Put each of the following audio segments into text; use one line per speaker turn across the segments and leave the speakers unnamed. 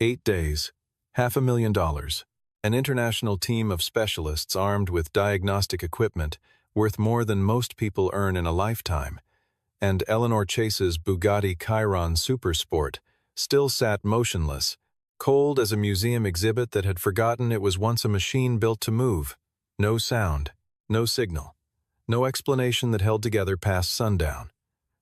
8 days, $500,000. An international team of specialists armed with diagnostic equipment worth more than most people earn in a lifetime, and Eleanor Chase's Bugatti Chiron Supersport still sat motionless, cold as a museum exhibit that had forgotten it was once a machine built to move. No sound, no signal, no explanation that held together past sundown.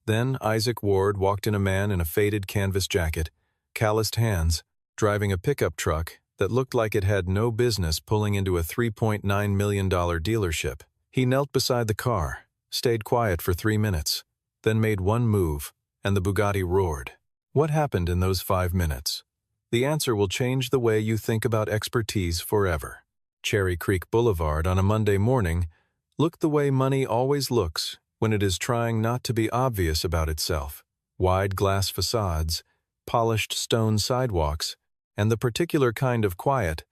Then Isaac Ward walked in, a man in a faded canvas jacket, calloused hands, driving a pickup truck that looked like it had no business pulling into a $3.9 million dealership. He knelt beside the car, stayed quiet for 3 minutes, then made one move, and the Bugatti roared. What happened in those 5 minutes? The answer will change the way you think about expertise forever. Cherry Creek Boulevard on a Monday morning looked the way money always looks when it is trying not to be obvious about itself. Wide glass facades, polished stone sidewalks, and the particular kind of quiet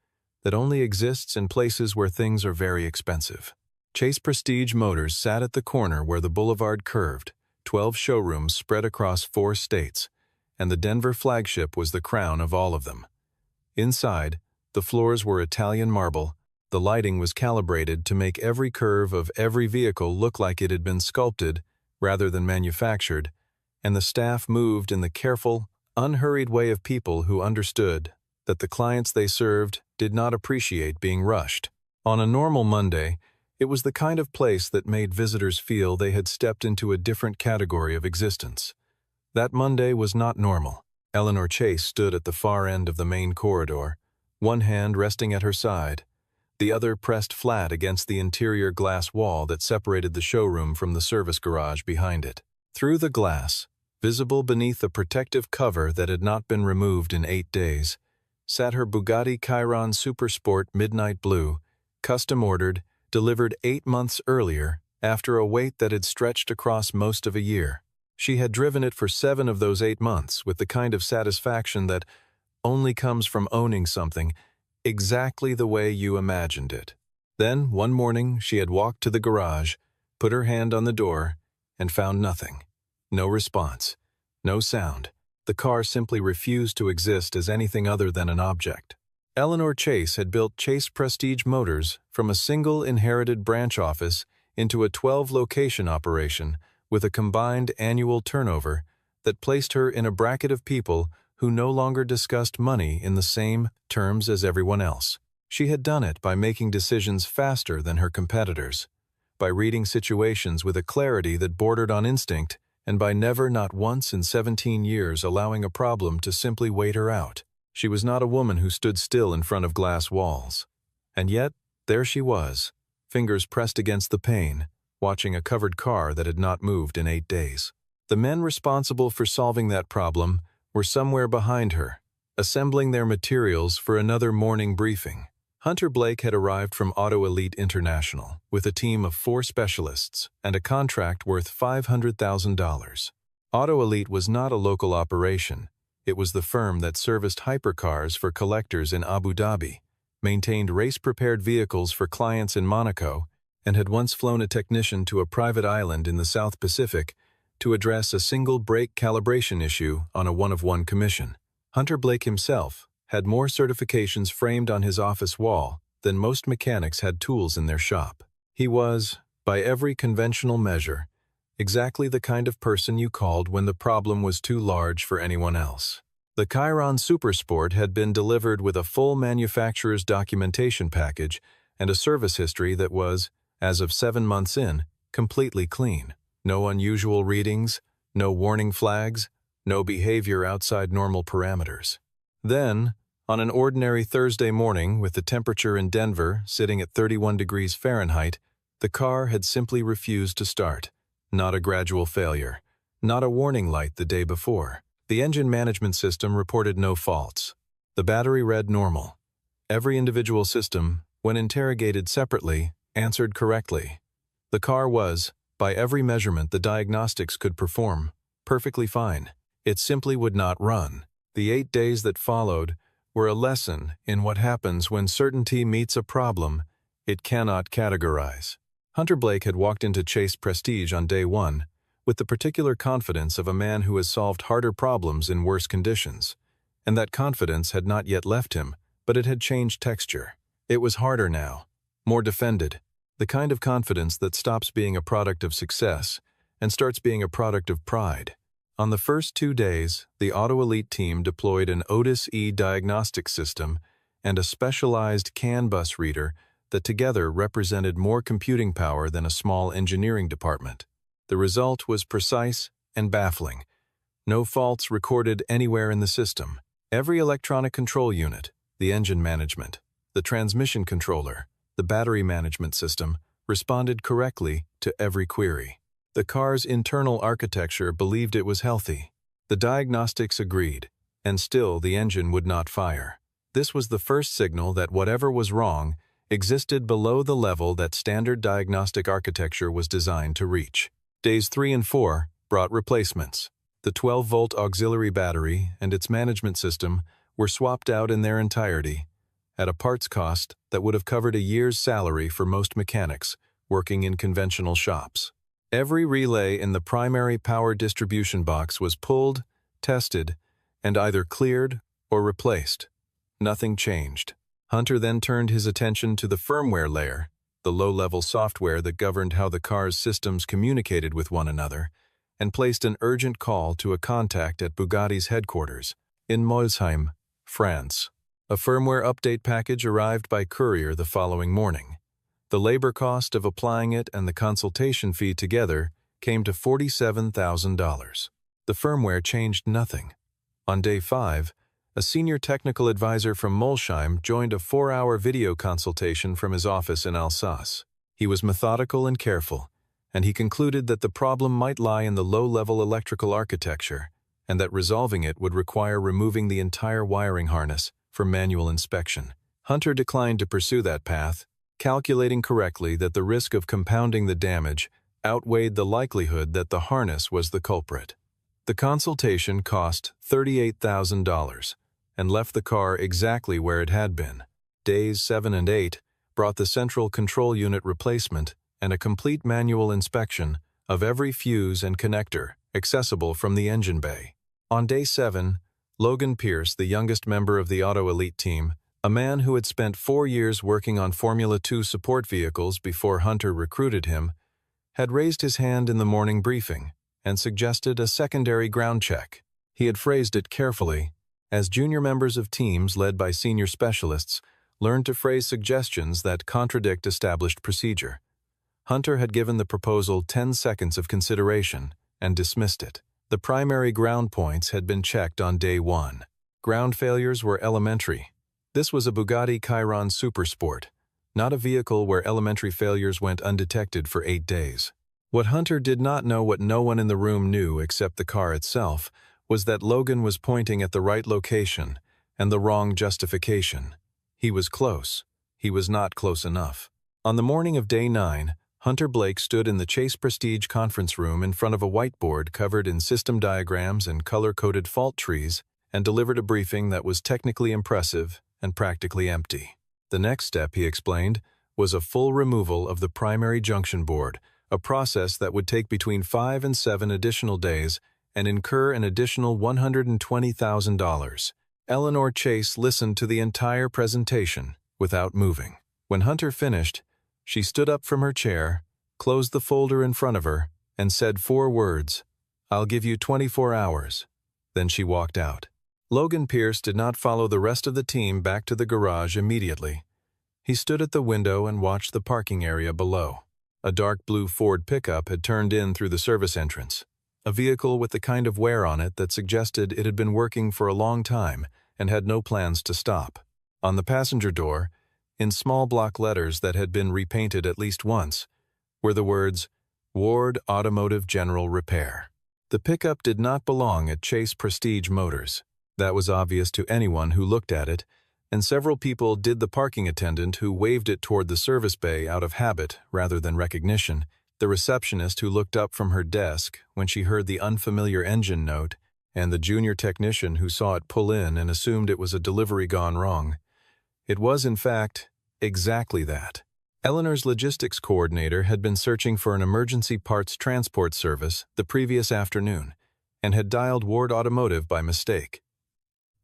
that only exists in places where things are very expensive. Chase Prestige Motors sat at the corner where the boulevard curved, 12 showrooms spread across 4 states, and the Denver flagship was the crown of all of them. Inside, the floors were Italian marble, the lighting was calibrated to make every curve of every vehicle look like it had been sculpted rather than manufactured, and the staff moved in the careful, unhurried way of people who understood that the clients they served did not appreciate being rushed. On a normal Monday, it was the kind of place that made visitors feel they had stepped into a different category of existence. That Monday was not normal. Eleanor Chase stood at the far end of the main corridor, one hand resting at her side, the other pressed flat against the interior glass wall that separated the showroom from the service garage behind it. Through the glass, visible beneath a protective cover that had not been removed in 8 days, sat her Bugatti Chiron Supersport Midnight Blue, custom-ordered, delivered 8 months earlier after a wait that had stretched across most of a year. She had driven it for 7 of those 8 months with the kind of satisfaction that only comes from owning something exactly the way you imagined it. Then, one morning, she had walked to the garage, put her hand on the door, and found nothing. No response. No sound. The car simply refused to exist as anything other than an object. Eleanor Chase had built Chase Prestige Motors from a single inherited branch office into a 12-location operation with a combined annual turnover that placed her in a bracket of people who no longer discussed money in the same terms as everyone else. She had done it by making decisions faster than her competitors, by reading situations with a clarity that bordered on instinct, and by never, not once in 17 years, allowing a problem to simply wait her out. She was not a woman who stood still in front of glass walls. And yet, there she was, fingers pressed against the pane, watching a covered car that had not moved in 8 days. The men responsible for solving that problem were somewhere behind her, assembling their materials for another morning briefing. Hunter Blake had arrived from Auto Elite International with a team of 4 specialists and a contract worth $500,000. Auto Elite was not a local operation. It was the firm that serviced hypercars for collectors in Abu Dhabi, maintained race-prepared vehicles for clients in Monaco, and had once flown a technician to a private island in the South Pacific to address a single brake calibration issue on a one-of-one commission. Hunter Blake himself had more certifications framed on his office wall than most mechanics had tools in their shop. He was, by every conventional measure, exactly the kind of person you called when the problem was too large for anyone else. The Chiron Supersport had been delivered with a full manufacturer's documentation package and a service history that was, as of 7 months in, completely clean. No unusual readings, no warning flags, no behavior outside normal parameters. Then, on an ordinary Thursday morning with the temperature in Denver sitting at 31 degrees Fahrenheit, the car had simply refused to start. Not a gradual failure, not a warning light the day before. The engine management system reported no faults. The battery read normal. Every individual system, when interrogated separately, answered correctly. The car was, by every measurement the diagnostics could perform, perfectly fine. It simply would not run. The 8 days that followed were a lesson in what happens when certainty meets a problem it cannot categorize. Hunter Blake had walked into Chase Prestige on day 1 with the particular confidence of a man who has solved harder problems in worse conditions. and that confidence had not yet left him, but it had changed texture. It was harder now, more defended, the kind of confidence that stops being a product of success and starts being a product of pride. On the first 2 days, the Auto Elite team deployed an Otis E diagnostic system and a specialized CAN bus reader that together represented more computing power than a small engineering department. The result was precise and baffling. No faults recorded anywhere in the system. Every electronic control unit, the engine management, the transmission controller, the battery management system, responded correctly to every query. The car's internal architecture believed it was healthy. The diagnostics agreed, and still the engine would not fire. This was the first signal that whatever was wrong existed below the level that standard diagnostic architecture was designed to reach. Days 3 and 4 brought replacements. The 12-volt auxiliary battery and its management system were swapped out in their entirety, at a parts cost that would have covered a year's salary for most mechanics working in conventional shops. Every relay in the primary power distribution box was pulled, tested, and either cleared or replaced. Nothing changed. Hunter then turned his attention to the firmware layer, the low-level software that governed how the car's systems communicated with one another, and placed an urgent call to a contact at Bugatti's headquarters in Molsheim, France. A firmware update package arrived by courier the following morning. The labor cost of applying it and the consultation fee together came to $47,000. The firmware changed nothing. On day 5, a senior technical advisor from Molsheim joined a 4-hour video consultation from his office in Alsace. He was methodical and careful, and he concluded that the problem might lie in the low-level electrical architecture, and that resolving it would require removing the entire wiring harness for manual inspection. Hunter declined to pursue that path, calculating correctly that the risk of compounding the damage outweighed the likelihood that the harness was the culprit. The consultation cost $38,000 and left the car exactly where it had been. Days 7 and 8 brought the central control unit replacement and a complete manual inspection of every fuse and connector accessible from the engine bay. On day 7, Logan Pierce, the youngest member of the Auto Elite team, a man who had spent 4 years working on Formula 2 support vehicles before Hunter recruited him, had raised his hand in the morning briefing and suggested a secondary ground check. He had phrased it carefully, as junior members of teams led by senior specialists learned to phrase suggestions that contradict established procedure. Hunter had given the proposal 10 seconds of consideration and dismissed it. The primary ground points had been checked on day 1. Ground failures were elementary. This was a Bugatti Chiron Supersport, not a vehicle where elementary failures went undetected for 8 days. What Hunter did not know, what no one in the room knew except the car itself, was that Logan was pointing at the right location and the wrong justification. He was close. He was not close enough. On the morning of day 9, Hunter Blake stood in the Chase Prestige conference room in front of a whiteboard covered in system diagrams and color-coded fault trees and delivered a briefing that was technically impressive and practically empty. The next step, he explained, was a full removal of the primary junction board, a process that would take between 5 and 7 additional days and incur an additional $120,000. Eleanor Chase listened to the entire presentation without moving. When Hunter finished, she stood up from her chair, closed the folder in front of her, and said 4 words, "I'll give you 24 hours." Then she walked out. Logan Pierce did not follow the rest of the team back to the garage immediately. He stood at the window and watched the parking area below. A dark blue Ford pickup had turned in through the service entrance, a vehicle with the kind of wear on it that suggested it had been working for a long time and had no plans to stop. On the passenger door, in small block letters that had been repainted at least once, were the words, "Ward Automotive General Repair." The pickup did not belong at Chase Prestige Motors. That was obvious to anyone who looked at it, and several people did the parking attendant who waved it toward the service bay out of habit rather than recognition, the receptionist who looked up from her desk when she heard the unfamiliar engine note, and the junior technician who saw it pull in and assumed it was a delivery gone wrong. It was, in fact, exactly that. Eleanor's logistics coordinator had been searching for an emergency parts transport service the previous afternoon and had dialed Ward Automotive by mistake.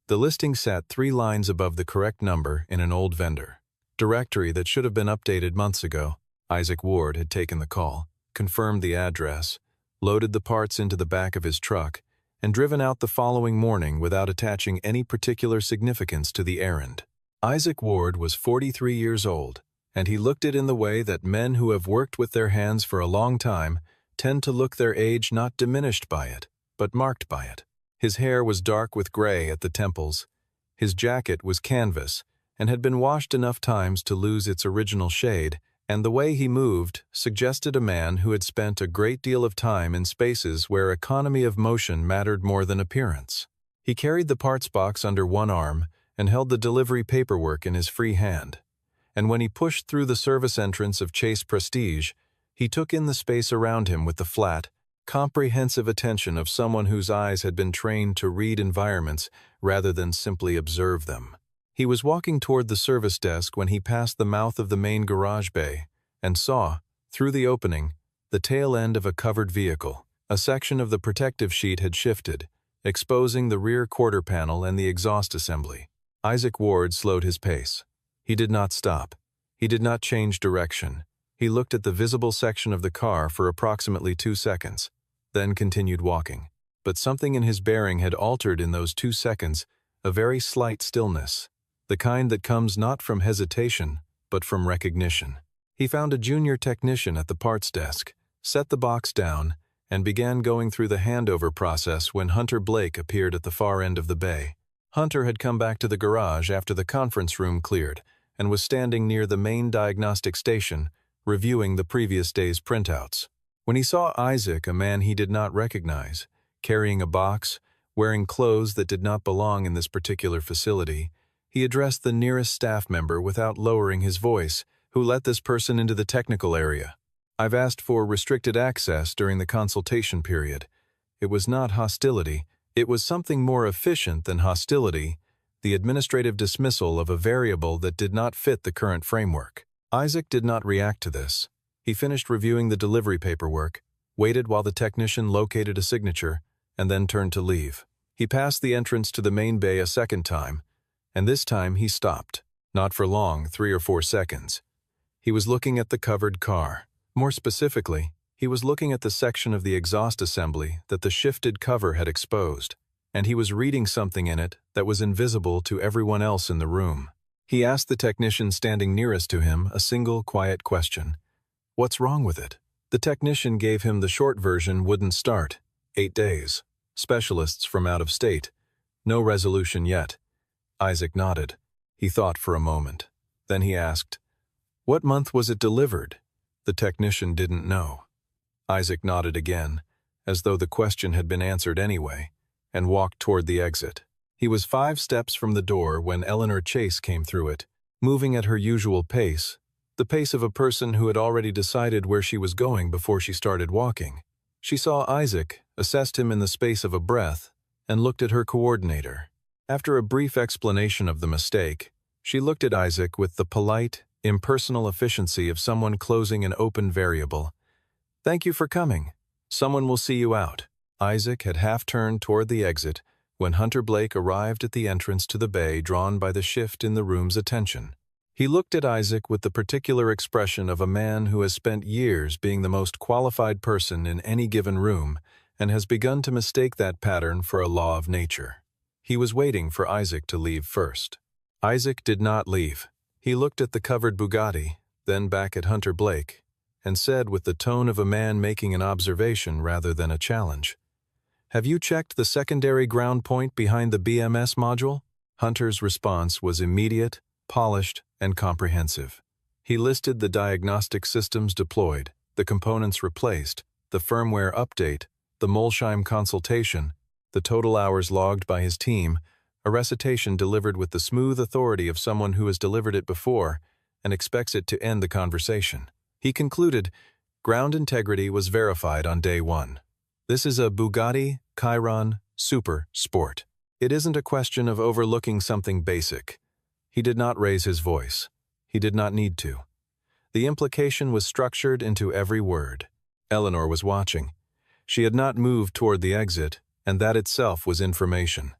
The listing sat 3 lines above the correct number in an old vendor directory that should have been updated months ago. Isaac Ward had taken the call, confirmed the address, loaded the parts into the back of his truck, and driven out the following morning without attaching any particular significance to the errand. Isaac Ward was 43 years old, and he looked it in the way that men who have worked with their hands for a long time tend to look their age not diminished by it, but marked by it. His hair was dark with gray at the temples. His jacket was canvas and had been washed enough times to lose its original shade, and the way he moved suggested a man who had spent a great deal of time in spaces where economy of motion mattered more than appearance. He carried the parts box under one arm and held the delivery paperwork in his free hand. And when he pushed through the service entrance of Chase Prestige, he took in the space around him with the flat, comprehensive attention of someone whose eyes had been trained to read environments rather than simply observe them. He was walking toward the service desk when he passed the mouth of the main garage bay and saw, through the opening, the tail end of a covered vehicle. A section of the protective sheet had shifted, exposing the rear quarter panel and the exhaust assembly. Isaac Ward slowed his pace. He did not stop. He did not change direction. He looked at the visible section of the car for approximately 2 seconds, then continued walking. But something in his bearing had altered in those 2 seconds, a very slight stillness, the kind that comes not from hesitation, but from recognition. He found a junior technician at the parts desk, set the box down, and began going through the handover process when Hunter Blake appeared at the far end of the bay. Hunter had come back to the garage after the conference room cleared and was standing near the main diagnostic station, reviewing the previous day's printouts. When he saw Isaac, a man he did not recognize, carrying a box, wearing clothes that did not belong in this particular facility, he addressed the nearest staff member without lowering his voice, who let this person into the technical area. "I've asked for restricted access during the consultation period." It was not hostility. It was something more efficient than hostility, the administrative dismissal of a variable that did not fit the current framework. Isaac did not react to this. He finished reviewing the delivery paperwork, waited while the technician located a signature, and then turned to leave. He passed the entrance to the main bay a second time, and this time he stopped. Not for long, 3 or 4 seconds. He was looking at the covered car. More specifically, he was looking at the section of the exhaust assembly that the shifted cover had exposed, and he was reading something in it that was invisible to everyone else in the room. He asked the technician standing nearest to him a single quiet question. "What's wrong with it?" The technician gave him the short version: wouldn't start. 8 days. Specialists from out of state. No resolution yet. Isaac nodded. He thought for a moment. Then he asked, "What month was it delivered?" The technician didn't know. Isaac nodded again, as though the question had been answered anyway, and walked toward the exit. He was 5 steps from the door when Eleanor Chase came through it, moving at her usual pace, the pace of a person who had already decided where she was going before she started walking. She saw Isaac, assessed him in the space of a breath, and looked at her coordinator. After a brief explanation of the mistake, she looked at Isaac with the polite, impersonal efficiency of someone closing an open variable. "Thank you for coming. Someone will see you out." Isaac had half-turned toward the exit when Hunter Blake arrived at the entrance to the bay, drawn by the shift in the room's attention. He looked at Isaac with the particular expression of a man who has spent years being the most qualified person in any given room and has begun to mistake that pattern for a law of nature. He was waiting for Isaac to leave first. Isaac did not leave. He looked at the covered Bugatti, then back at Hunter Blake, and said with the tone of a man making an observation rather than a challenge, "Have you checked the secondary ground point behind the BMS module?" Hunter's response was immediate, polished, and comprehensive. He listed the diagnostic systems deployed, the components replaced, the firmware update, the Molsheim consultation, the total hours logged by his team, a recitation delivered with the smooth authority of someone who has delivered it before and expects it to end the conversation. He concluded, ground integrity was verified on day 1. This is a Bugatti Chiron Super Sport. It isn't a question of overlooking something basic. He did not raise his voice. He did not need to. The implication was structured into every word. Eleanor was watching. She had not moved toward the exit, and that itself was information.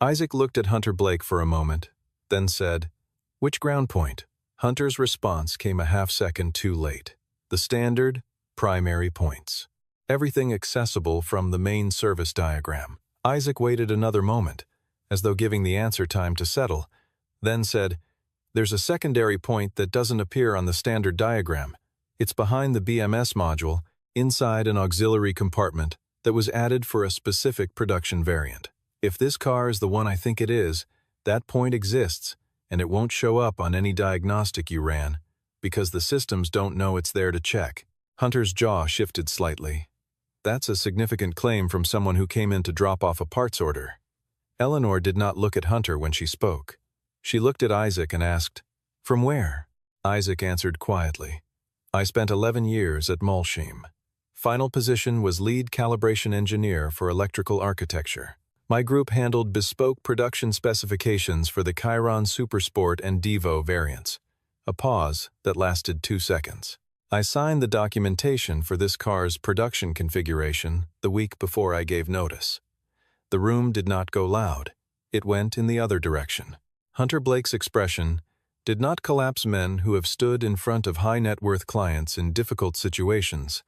Isaac looked at Hunter Blake for a moment, then said, "Which ground point?" Hunter's response came a half-second too late. The standard, primary points. Everything accessible from the main service diagram. Isaac waited another moment, as though giving the answer time to settle, then said, "There's a secondary point that doesn't appear on the standard diagram. It's behind the BMS module, inside an auxiliary compartment that was added for a specific production variant. If this car is the one I think it is, that point exists, and it won't show up on any diagnostic you ran, because the systems don't know it's there to check." Hunter's jaw shifted slightly. That's a significant claim from someone who came in to drop off a parts order. Eleanor did not look at Hunter when she spoke. She looked at Isaac and asked, "From where?" Isaac answered quietly, "I spent 11 years at Molsheim. Final position was lead calibration engineer for electrical architecture. My group handled bespoke production specifications for the Chiron Supersport and Devo variants." A pause that lasted 2 seconds. "I signed the documentation for this car's production configuration the week before I gave notice." The room did not go loud. It went in the other direction. Hunter Blake's expression did not collapse. Men who have stood in front of high-net-worth clients in difficult situations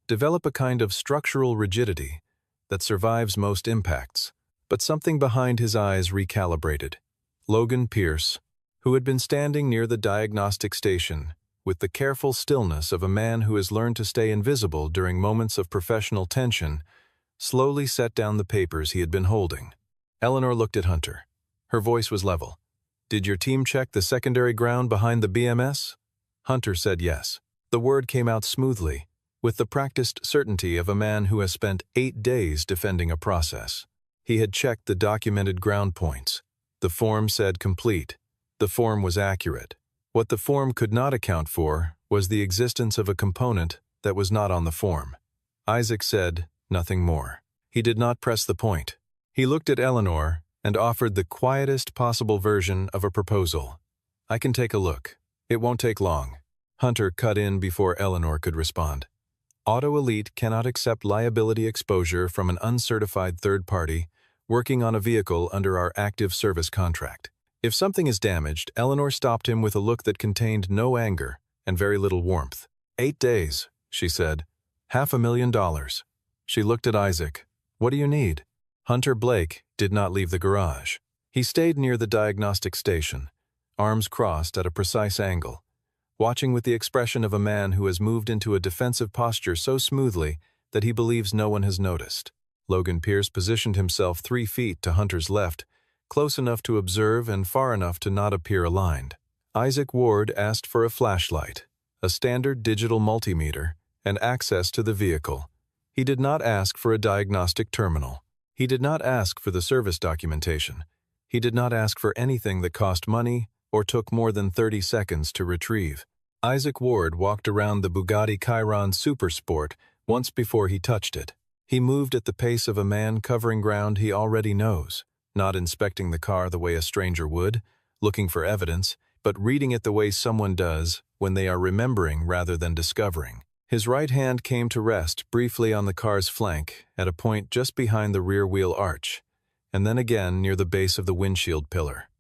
develop a kind of structural rigidity that survives most impacts. But something behind his eyes recalibrated. Logan Pierce, who had been standing near the diagnostic station with the careful stillness of a man who has learned to stay invisible during moments of professional tension, slowly set down the papers he had been holding. Eleanor looked at Hunter. Her voice was level. "Did your team check the secondary ground behind the BMS?" Hunter said yes. The word came out smoothly, with the practiced certainty of a man who has spent 8 days defending a process. He had checked the documented ground points. The form said complete. The form was accurate. What the form could not account for was the existence of a component that was not on the form. Isaac said nothing more. He did not press the point. He looked at Eleanor and offered the quietest possible version of a proposal. "I can take a look. It won't take long." Hunter cut in before Eleanor could respond. "Auto Elite cannot accept liability exposure from an uncertified third party working on a vehicle under our active service contract." If something is damaged, Eleanor stopped him with a look that contained no anger and very little warmth. 8 days, she said. $500,000. She looked at Isaac. "What do you need?" Hunter Blake did not leave the garage. He stayed near the diagnostic station, arms crossed at a precise angle, watching with the expression of a man who has moved into a defensive posture so smoothly that he believes no one has noticed. Logan Pierce positioned himself 3 feet to Hunter's left, close enough to observe and far enough to not appear aligned. Isaac Ward asked for a flashlight, a standard digital multimeter, and access to the vehicle. He did not ask for a diagnostic terminal. He did not ask for the service documentation. He did not ask for anything that cost money or took more than 30 seconds to retrieve. Isaac Ward walked around the Bugatti Chiron Supersport once before he touched it. He moved at the pace of a man covering ground he already knows, not inspecting the car the way a stranger would, looking for evidence, but reading it the way someone does when they are remembering rather than discovering. His right hand came to rest briefly on the car's flank at a point just behind the rear wheel arch, and then again near the base of the windshield pillar.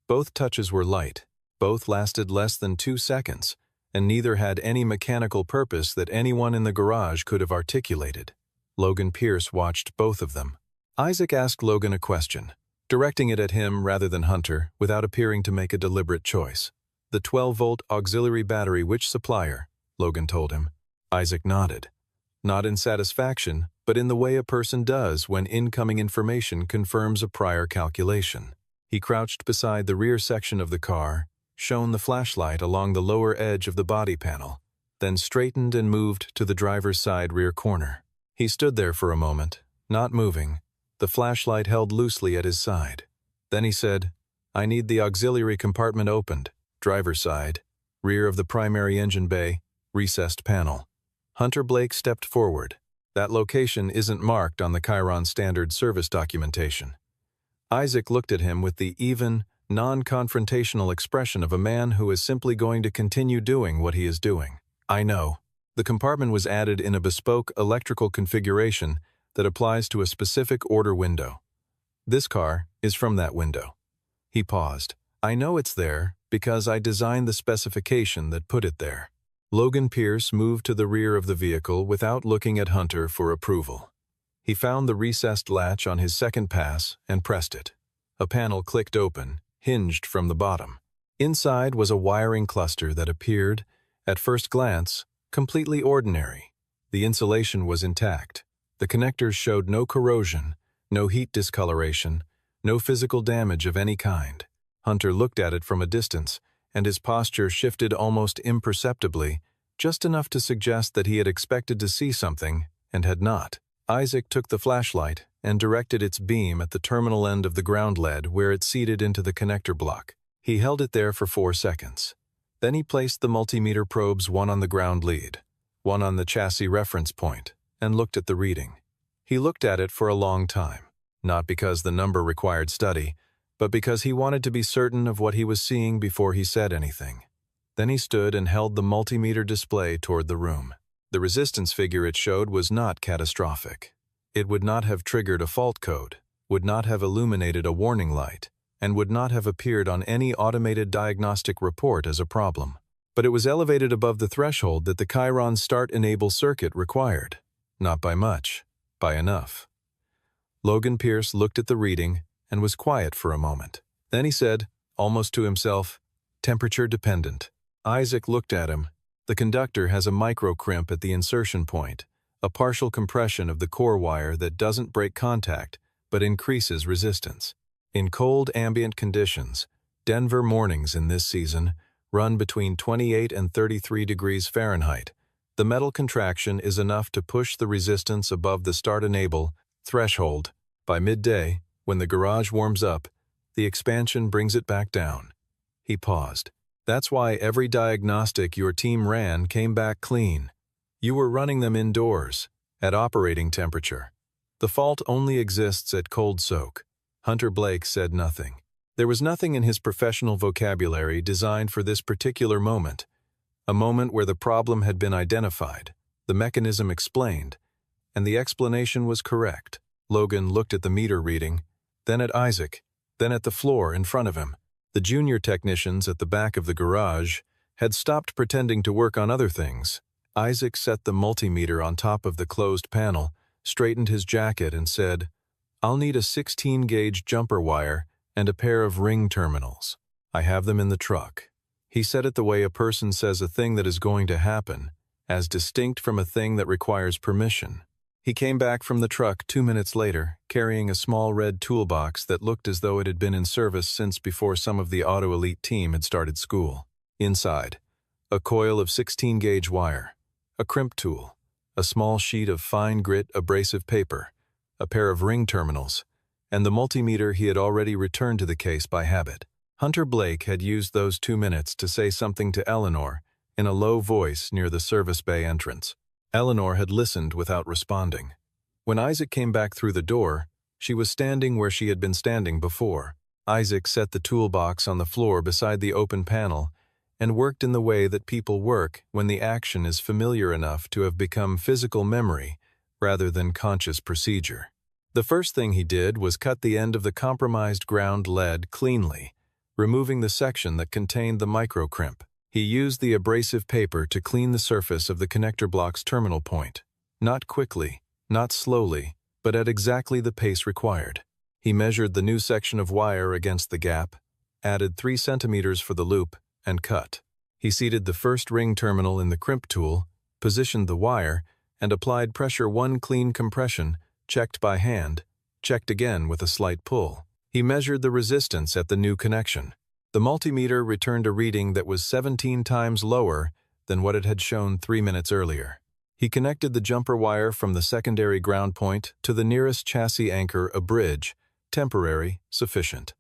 Both touches were light. Both lasted less than 2 seconds, and neither had any mechanical purpose that anyone in the garage could have articulated. Logan Pierce watched both of them. Isaac asked Logan a question, directing it at him rather than Hunter, without appearing to make a deliberate choice. "The 12-volt auxiliary battery, which supplier?" Logan told him. Isaac nodded. Not in satisfaction, but in the way a person does when incoming information confirms a prior calculation. He crouched beside the rear section of the car, shone the flashlight along the lower edge of the body panel, then straightened and moved to the driver's side rear corner. He stood there for a moment, not moving, the flashlight held loosely at his side. Then he said, "I need the auxiliary compartment opened. Driver's side, rear of the primary engine bay, recessed panel." Hunter Blake stepped forward. "That location isn't marked on the Chiron standard service documentation." Isaac looked at him with the even, non-confrontational expression of a man who is simply going to continue doing what he is doing. "I know. The compartment was added in a bespoke electrical configuration that applies to a specific order window. This car is from that window. He paused. I know it's there because I designed the specification that put it there. Logan Pierce moved to the rear of the vehicle without looking at Hunter for approval. He found the recessed latch on his second pass and pressed it. A panel clicked open, hinged from the bottom. Inside was a wiring cluster that appeared, at first glance, completely ordinary. The insulation was intact. The connectors showed no corrosion, no heat discoloration, no physical damage of any kind. Hunter looked at it from a distance, and his posture shifted almost imperceptibly, just enough to suggest that he had expected to see something and had not. Isaac took the flashlight and directed its beam at the terminal end of the ground lead where it seated into the connector block. He held it there for 4 seconds. Then he placed the multimeter probes, one on the ground lead, one on the chassis reference point, and looked at the reading. He looked at it for a long time, not because the number required study, but because he wanted to be certain of what he was seeing before he said anything. Then he stood and held the multimeter display toward the room. The resistance figure it showed was not catastrophic. It would not have triggered a fault code, would not have illuminated a warning light, and would not have appeared on any automated diagnostic report as a problem. But it was elevated above the threshold that the Chiron start-enable circuit required. Not by much, by enough. Logan Pierce looked at the reading and was quiet for a moment. Then he said, almost to himself, temperature dependent. Isaac looked at him. The conductor has a micro-crimp at the insertion point, a partial compression of the core wire that doesn't break contact, but increases resistance. In cold ambient conditions, Denver mornings in this season run between 28 and 33 degrees Fahrenheit. The metal contraction is enough to push the resistance above the start-enable threshold. By midday, when the garage warms up, the expansion brings it back down. He paused. That's why every diagnostic your team ran came back clean. You were running them indoors, at operating temperature. The fault only exists at cold soak. Hunter Blake said nothing. There was nothing in his professional vocabulary designed for this particular moment, a moment where the problem had been identified, the mechanism explained, and the explanation was correct. Logan looked at the meter reading, then at Isaac, then at the floor in front of him. The junior technicians at the back of the garage had stopped pretending to work on other things. Isaac set the multimeter on top of the closed panel, straightened his jacket, and said, I'll need a 16-gauge jumper wire and a pair of ring terminals. I have them in the truck. He said it the way a person says a thing that is going to happen, as distinct from a thing that requires permission. He came back from the truck 2 minutes later, carrying a small red toolbox that looked as though it had been in service since before some of the Auto Elite team had started school. Inside, a coil of 16-gauge wire, a crimp tool, a small sheet of fine grit abrasive paper, a pair of ring terminals, and the multimeter he had already returned to the case by habit. Hunter Blake had used those 2 minutes to say something to Eleanor in a low voice near the service bay entrance. Eleanor had listened without responding. When Isaac came back through the door, she was standing where she had been standing before. Isaac set the toolbox on the floor beside the open panel and worked in the way that people work when the action is familiar enough to have become physical memory rather than conscious procedure. The first thing he did was cut the end of the compromised ground lead cleanly, removing the section that contained the micro-crimp. He used the abrasive paper to clean the surface of the connector block's terminal point. Not quickly, not slowly, but at exactly the pace required. He measured the new section of wire against the gap, added 3 centimeters for the loop, and cut. He seated the first ring terminal in the crimp tool, positioned the wire, and applied pressure 1 clean compression, checked by hand, checked again with a slight pull. He measured the resistance at the new connection. The multimeter returned a reading that was 17 times lower than what it had shown 3 minutes earlier. He connected the jumper wire from the secondary ground point to the nearest chassis anchor, a bridge, temporary, sufficient.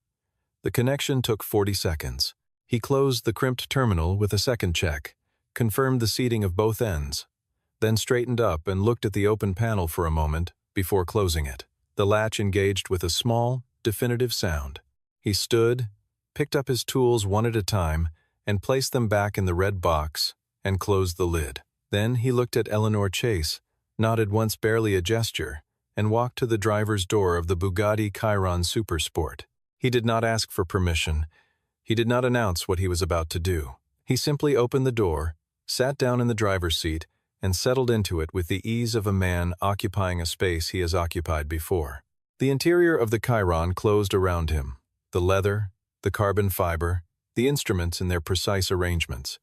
The connection took 40 seconds. He closed the crimped terminal with a second check, confirmed the seating of both ends, then straightened up and looked at the open panel for a moment before closing it. The latch engaged with a small, definitive sound. He stood, picked up his tools one at a time, and placed them back in the red box, and closed the lid. Then he looked at Eleanor Chase, nodded once, barely a gesture, and walked to the driver's door of the Bugatti Chiron Supersport. He did not ask for permission. He did not announce what he was about to do. He simply opened the door, sat down in the driver's seat, and settled into it with the ease of a man occupying a space he has occupied before. The interior of the Chiron closed around him, the leather, the carbon fiber, the instruments in their precise arrangements.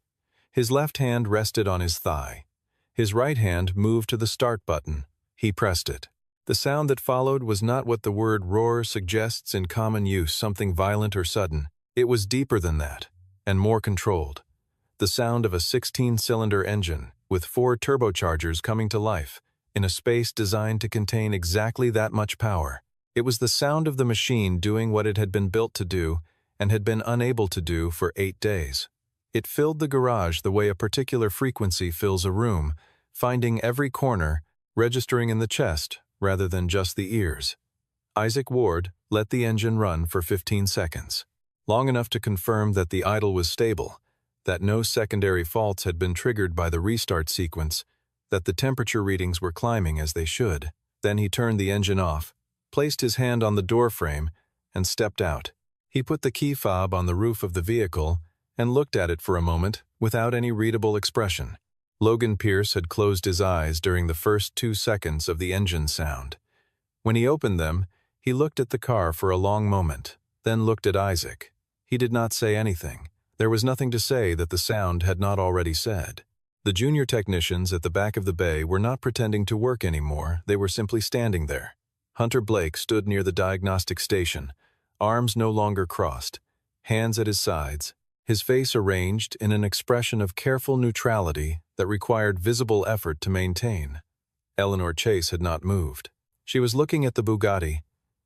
His left hand rested on his thigh. His right hand moved to the start button. He pressed it. The sound that followed was not what the word roar suggests in common use, something violent or sudden. It was deeper than that, and more controlled. The sound of a 16-cylinder engine, with 4 turbochargers coming to life, in a space designed to contain exactly that much power. It was the sound of the machine doing what it had been built to do, and had been unable to do for 8 days. It filled the garage the way a particular frequency fills a room, finding every corner, registering in the chest rather than just the ears. Isaac Ward let the engine run for 15 seconds, long enough to confirm that the idle was stable, that no secondary faults had been triggered by the restart sequence, that the temperature readings were climbing as they should. Then he turned the engine off, placed his hand on the door frame, and stepped out. He put the key fob on the roof of the vehicle and looked at it for a moment without any readable expression. Logan Pierce had closed his eyes during the first 2 seconds of the engine sound. When he opened them, he looked at the car for a long moment, then looked at Isaac. He did not say anything. There was nothing to say that the sound had not already said. The junior technicians at the back of the bay were not pretending to work anymore, they were simply standing there. Hunter Blake stood near the diagnostic station, arms no longer crossed, hands at his sides, his face arranged in an expression of careful neutrality that required visible effort to maintain. Eleanor Chase had not moved. She was looking at the Bugatti,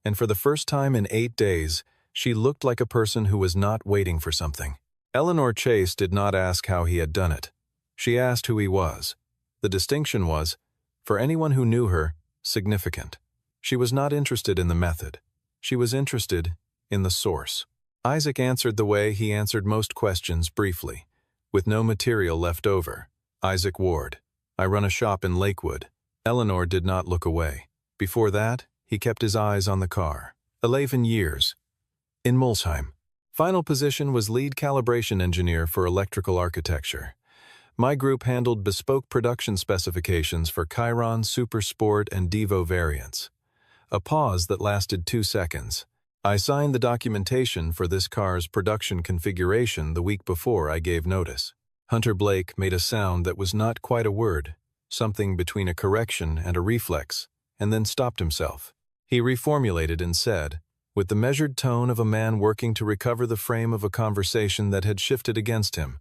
and for the first time in 8 days, she looked like a person who was not waiting for something. Eleanor Chase did not ask how he had done it. She asked who he was. The distinction was, for anyone who knew her, significant. She was not interested in the method. She was interested in the source. Isaac answered the way he answered most questions briefly, with no material left over. Isaac Ward. I run a shop in Lakewood. Eleanor did not look away. Before that, he kept his eyes on the car. 11 years. In Mulsheim. Final position was lead calibration engineer for electrical architecture. My group handled bespoke production specifications for Chiron, Supersport, and Devo variants. A pause that lasted 2 seconds. I signed the documentation for this car's production configuration the week before I gave notice. Hunter Blake made a sound that was not quite a word, something between a correction and a reflex, and then stopped himself. He reformulated and said, with the measured tone of a man working to recover the frame of a conversation that had shifted against him.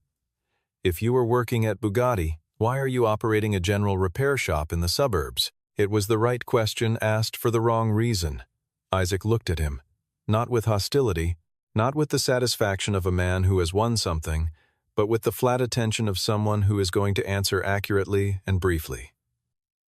If you were working at Bugatti, why are you operating a general repair shop in the suburbs? It was the right question asked for the wrong reason. Isaac looked at him, not with hostility, not with the satisfaction of a man who has won something, but with the flat attention of someone who is going to answer accurately and briefly.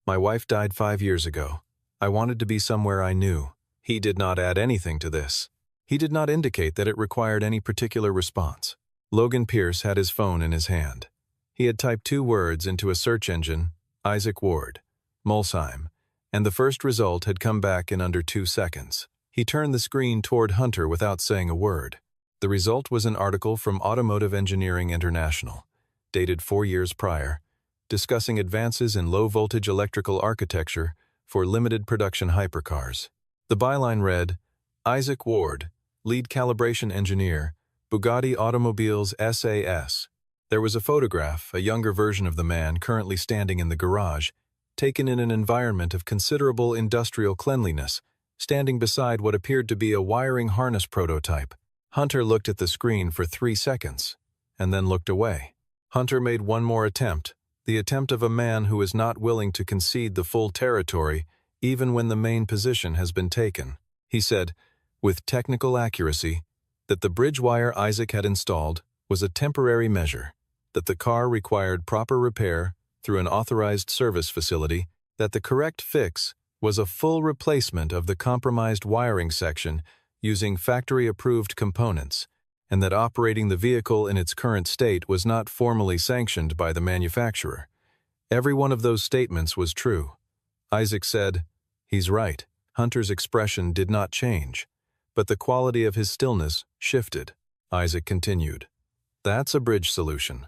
My wife died 5 years ago. I wanted to be somewhere I knew. He did not add anything to this. He did not indicate that it required any particular response. Logan Pierce had his phone in his hand. He had typed 2 words into a search engine, Isaac Ward, Mulsheim, and the first result had come back in under 2 seconds. He turned the screen toward Hunter without saying a word. The result was an article from Automotive Engineering International, dated 4 years prior, discussing advances in low-voltage electrical architecture for limited production hypercars. The byline read, Isaac Ward, lead calibration engineer, Bugatti Automobiles SAS. There was a photograph, a younger version of the man currently standing in the garage, taken in an environment of considerable industrial cleanliness, standing beside what appeared to be a wiring harness prototype. Hunter looked at the screen for 3 seconds, and then looked away. Hunter made one more attempt, the attempt of a man who is not willing to concede the full territory even when the main position has been taken. He said, with technical accuracy, that the bridge wire Isaac had installed was a temporary measure, that the car required proper repair through an authorized service facility, that the correct fix was a full replacement of the compromised wiring section using factory-approved components, and that operating the vehicle in its current state was not formally sanctioned by the manufacturer. Every one of those statements was true. Isaac said, He's right. Hunter's expression did not change, but the quality of his stillness shifted. Isaac continued. That's a bridge solution.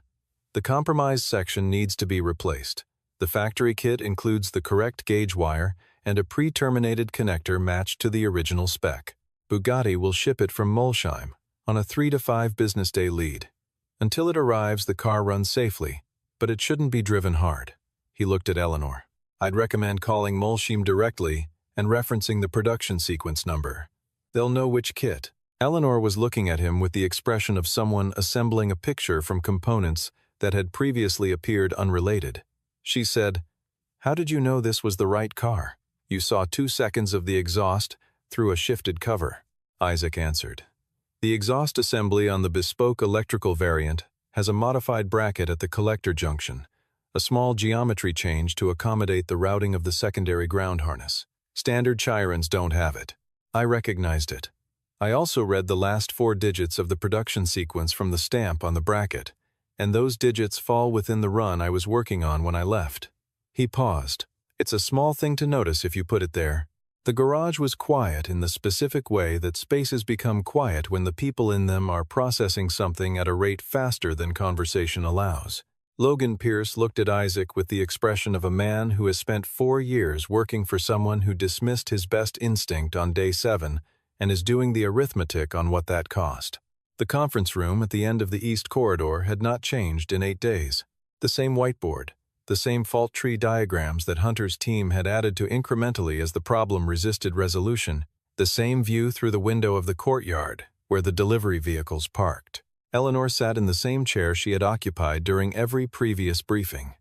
The compromise section needs to be replaced. The factory kit includes the correct gauge wire and a pre-terminated connector matched to the original spec. Bugatti will ship it from Molsheim on a 3 to 5 business day lead. Until it arrives, the car runs safely, but it shouldn't be driven hard. He looked at Eleanor. I'd recommend calling Molsheim directly and referencing the production sequence number. They'll know which kit. Eleanor was looking at him with the expression of someone assembling a picture from components that had previously appeared unrelated. She said, "How did you know this was the right car? You saw 2 seconds of the exhaust through a shifted cover." Isaac answered. The exhaust assembly on the bespoke electrical variant has a modified bracket at the collector junction, a small geometry change to accommodate the routing of the secondary ground harness. Standard Chirons don't have it. I recognized it. I also read the last 4 digits of the production sequence from the stamp on the bracket, and those digits fall within the run I was working on when I left. He paused. It's a small thing to notice if you put it there. The garage was quiet in the specific way that spaces become quiet when the people in them are processing something at a rate faster than conversation allows. Logan Pierce looked at Isaac with the expression of a man who has spent 4 years working for someone who dismissed his best instinct on day 7 and is doing the arithmetic on what that cost. The conference room at the end of the east corridor had not changed in 8 days. The same whiteboard, the same fault tree diagrams that Hunter's team had added to incrementally as the problem resisted resolution, the same view through the window of the courtyard where the delivery vehicles parked. Eleanor sat in the same chair she had occupied during every previous briefing.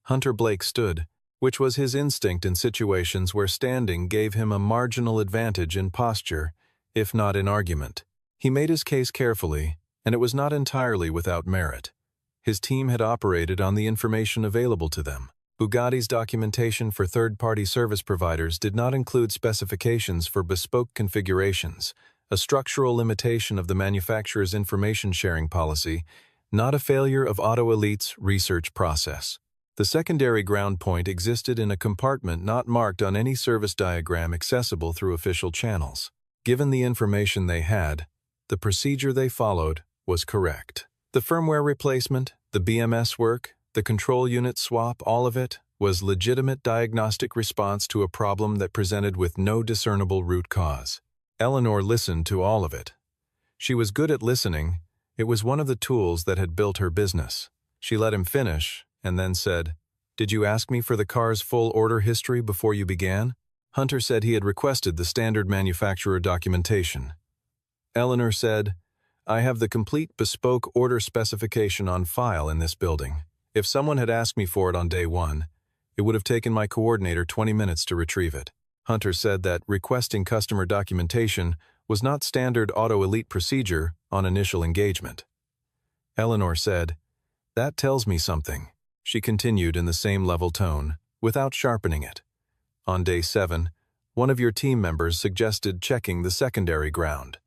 Hunter Blake stood, which was his instinct in situations where standing gave him a marginal advantage in posture, if not in argument. He made his case carefully, and it was not entirely without merit. His team had operated on the information available to them. Bugatti's documentation for third-party service providers did not include specifications for bespoke configurations, a structural limitation of the manufacturer's information sharing policy, not a failure of Auto Elite's research process. The secondary ground point existed in a compartment not marked on any service diagram accessible through official channels. Given the information they had, the procedure they followed was correct. The firmware replacement, the BMS work, the control unit swap, all of it was legitimate diagnostic response to a problem that presented with no discernible root cause. Eleanor listened to all of it. She was good at listening. It was one of the tools that had built her business. She let him finish and then said, "Did you ask me for the car's full order history before you began?" Hunter said he had requested the standard manufacturer documentation. Eleanor said, "I have the complete bespoke order specification on file in this building. If someone had asked me for it on day 1, it would have taken my coordinator 20 minutes to retrieve it." Hunter said that requesting customer documentation was not standard Auto Elite procedure on initial engagement. Eleanor said, "That tells me something." She continued in the same level tone, without sharpening it. "On day 7, one of your team members suggested checking the secondary ground."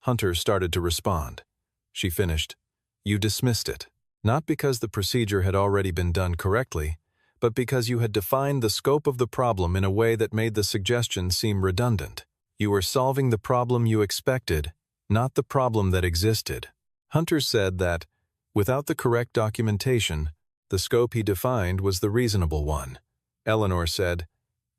Hunter started to respond. She finished, "You dismissed it, not because the procedure had already been done correctly, but because you had defined the scope of the problem in a way that made the suggestion seem redundant. You were solving the problem you expected, not the problem that existed." Hunter said that, without the correct documentation, the scope he defined was the reasonable one. Eleanor said,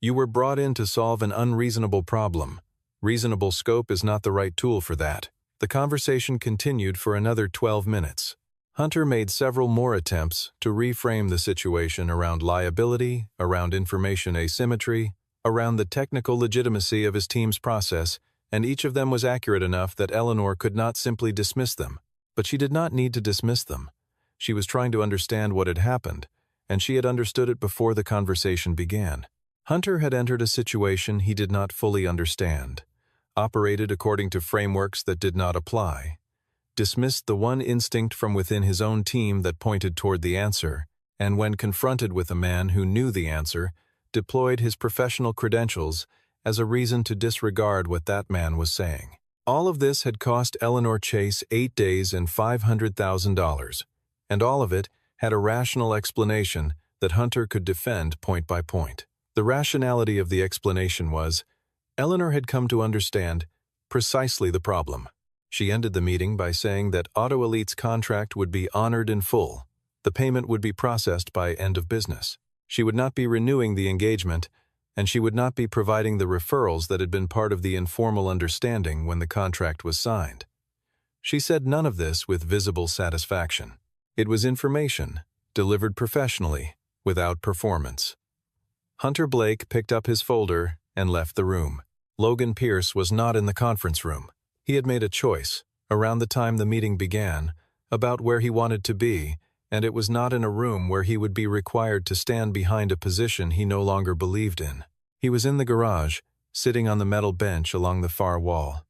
"You were brought in to solve an unreasonable problem. Reasonable scope is not the right tool for that." The conversation continued for another 12 minutes. Hunter made several more attempts to reframe the situation around liability, around information asymmetry, around the technical legitimacy of his team's process, and each of them was accurate enough that Eleanor could not simply dismiss them. But she did not need to dismiss them. She was trying to understand what had happened, and she had understood it before the conversation began. Hunter had entered a situation he did not fully understand, operated according to frameworks that did not apply, dismissed the one instinct from within his own team that pointed toward the answer, and when confronted with a man who knew the answer, deployed his professional credentials as a reason to disregard what that man was saying. All of this had cost Eleanor Chase 8 days and $500,000, and all of it had a rational explanation that Hunter could defend point by point. The rationality of the explanation was, Eleanor had come to understand precisely the problem. She ended the meeting by saying that Auto Elite's contract would be honored in full. The payment would be processed by end of business. She would not be renewing the engagement, and she would not be providing the referrals that had been part of the informal understanding when the contract was signed. She said none of this with visible satisfaction. It was information, delivered professionally, without performance. Hunter Blake picked up his folder and left the room. Logan Pierce was not in the conference room. He had made a choice, around the time the meeting began, about where he wanted to be, and it was not in a room where he would be required to stand behind a position he no longer believed in. He was in the garage, sitting on the metal bench along the far wall.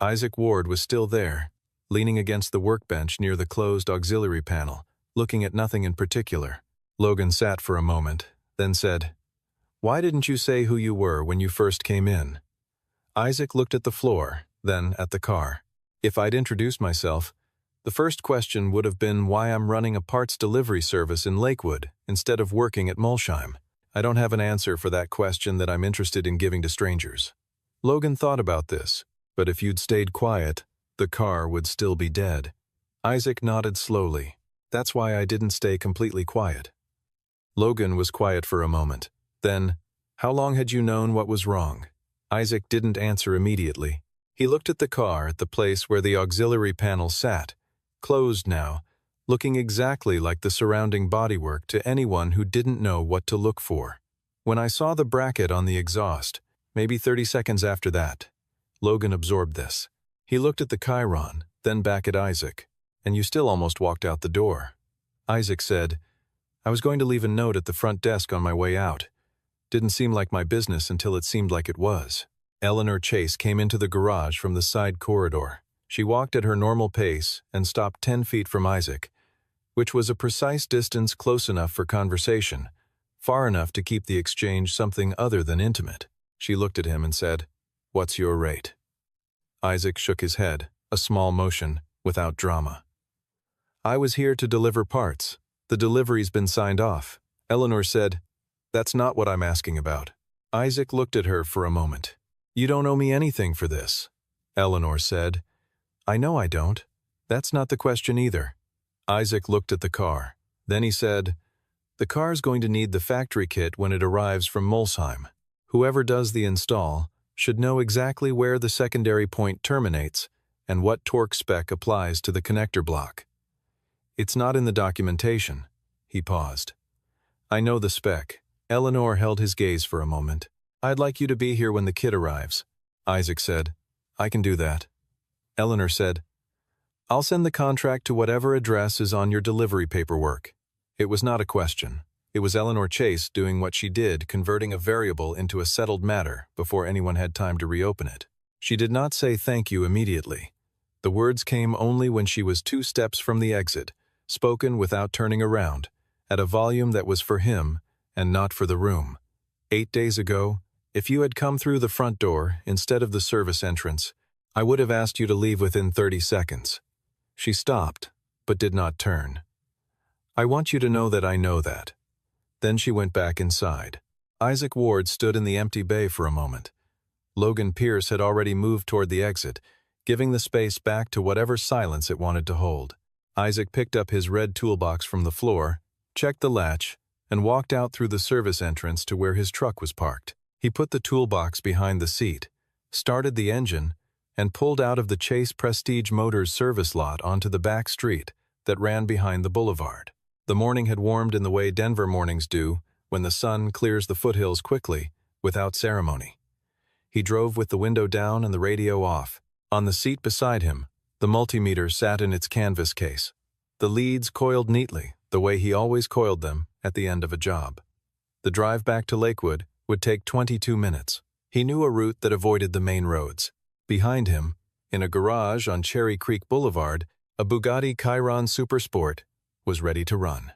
Isaac Ward was still there, leaning against the workbench near the closed auxiliary panel, looking at nothing in particular. Logan sat for a moment, then said, "Why didn't you say who you were when you first came in?" Isaac looked at the floor, then at the car. "If I'd introduced myself, the first question would have been why I'm running a parts delivery service in Lakewood instead of working at Molsheim. I don't have an answer for that question that I'm interested in giving to strangers." Logan thought about this, but if you'd stayed quiet, the car would still be dead. Isaac nodded slowly. "That's why I didn't stay completely quiet." Logan was quiet for a moment. Then, "How long had you known what was wrong?" Isaac didn't answer immediately. He looked at the car at the place where the auxiliary panel sat, closed now, looking exactly like the surrounding bodywork to anyone who didn't know what to look for. "When I saw the bracket on the exhaust, maybe 30 seconds after that." Logan absorbed this. He looked at the Chiron, then back at Isaac. "And you still almost walked out the door." Isaac said, "I was going to leave a note at the front desk on my way out. Didn't seem like my business until it seemed like it was." Eleanor Chase came into the garage from the side corridor. She walked at her normal pace and stopped 10 feet from Isaac, which was a precise distance close enough for conversation, far enough to keep the exchange something other than intimate. She looked at him and said, "What's your rate?" Isaac shook his head, a small motion, without drama. "I was here to deliver parts. The delivery's been signed off." Eleanor said, "That's not what I'm asking about." Isaac looked at her for a moment. "You don't owe me anything for this." Eleanor said, "I know I don't. That's not the question either." Isaac looked at the car. Then he said, "The car's going to need the factory kit when it arrives from Molsheim. Whoever does the install should know exactly where the secondary point terminates and what torque spec applies to the connector block. It's not in the documentation." He paused. "I know the spec." Eleanor held his gaze for a moment. "I'd like you to be here when the kit arrives." Isaac said, "I can do that." Eleanor said, "I'll send the contract to whatever address is on your delivery paperwork." It was not a question. It was Eleanor Chase doing what she did, converting a variable into a settled matter before anyone had time to reopen it. She did not say thank you immediately. The words came only when she was 2 steps from the exit, spoken without turning around, at a volume that was for him and not for the room. 8 days ago, if you had come through the front door instead of the service entrance, I would have asked you to leave within 30 seconds. She stopped, but did not turn. "I want you to know that I know that." Then she went back inside. Isaac Ward stood in the empty bay for a moment. Logan Pierce had already moved toward the exit, giving the space back to whatever silence it wanted to hold. Isaac picked up his red toolbox from the floor, checked the latch, and walked out through the service entrance to where his truck was parked. He put the toolbox behind the seat, started the engine, and pulled out of the Chase Prestige Motors service lot onto the back street that ran behind the boulevard. The morning had warmed in the way Denver mornings do when the sun clears the foothills quickly, without ceremony. He drove with the window down and the radio off. On the seat beside him, the multimeter sat in its canvas case. The leads coiled neatly, the way he always coiled them at the end of a job. The drive back to Lakewood would take 22 minutes. He knew a route that avoided the main roads. Behind him, in a garage on Cherry Creek Boulevard, a Bugatti Chiron Supersport was ready to run.